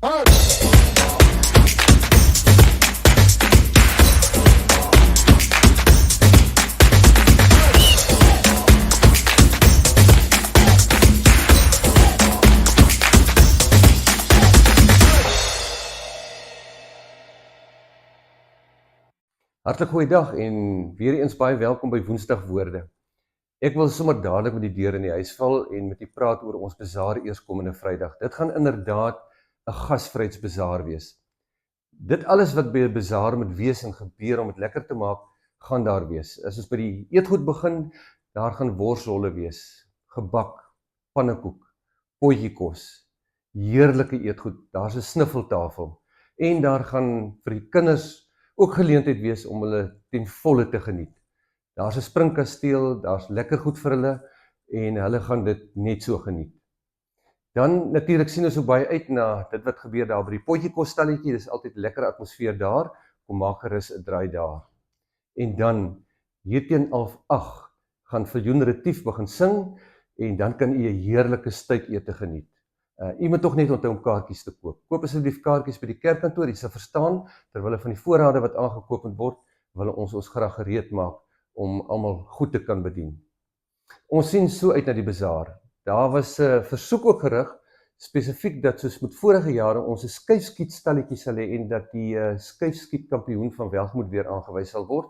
Hartlik goeiedag en weer eens baie welkom by Woensdag Woorde. Ek wil sommer dadelik met die deur in die huis val en met u praat oor ons bazaar eerskomende Vrydag. Dit gaan inderdaad 'n gasvryheidsbazaar wees. Dit alles wat by 'n bazaar moet wees en gebeur om dit lekker te maak, gaan daar wees. As ons by die eetgoed begin, daar gaan worsrolle wees, gebak, pannekoek, potjiekos, heerlike eetgoed, daar's 'n snuffeltafel en daar gaan vir die kinders ook geleentheid wees om hulle ten volle te geniet. Daar's 'n springkasteel, daar's lekker goed vir hulle en hulle gaan dit net so geniet. Dan natuurlik sien ons ook baie uit na dit wat gebeur daar by die potjiekos-stalletjie, dis altyd lekker atmosfeer daar, kom maak gerus 'n draai daar. En dan hier teen 11:08 gaan Viljoen Retief begin sing en dan kan u 'n heerlike stuikete geniet. U moet tog net onthou om kaartjies te koop. Koop asseblief kaartjies by die kerkkantoor, jy sal verstaan, terwyl van die voorrade wat aangekoop moet word, wil ons graag gereed maak om almal goed te kan bedien. Ons sien so uit na die bazaar. Daar was 'n versoek ook gerig, spesifiek dat soos met vorige jare ons 'n skuifskietstalletjie sal hê en dat die skuifskietkampioen van Welgemoed weer aangewys sal word.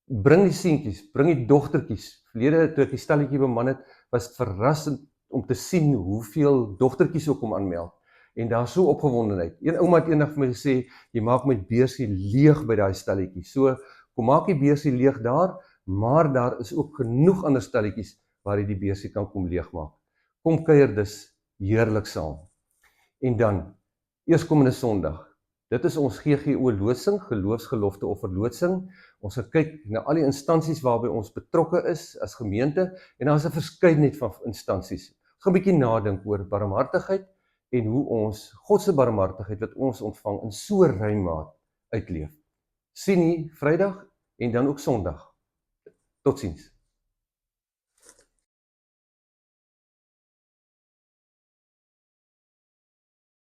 Bring die seentjies, bring die dogtertjies. Verlede toe ek die stalletjie beman het, was dit verrassend om te sien hoeveel dogtertjies ook kom aanmeld. En daar so opgewondenheid. Een ouma het eendag vir my gesê, jy maak my beursie leeg by daai stalletjie. So, kom maak die beursie leeg daar, maar daar is ook genoeg ander stalletjies waar jy die beursie kan kom leegmaak. Kom kuier dus heerlik saam. En dan, eerskomende Sondag, dit is ons GGO loodsing, geloofsgelofte offerloodsing. Ons gaan kyk na al die instansies waarby ons betrokke is as gemeente, en daar is 'n verskeidenheid van instansies. Ons gaan 'n bietjie nadink oor barmhartigheid en hoe ons God se barmhartigheid wat ons ontvang in so ruim maat uitleef. Sien u Vrydag en dan ook Sondag. Totsiens.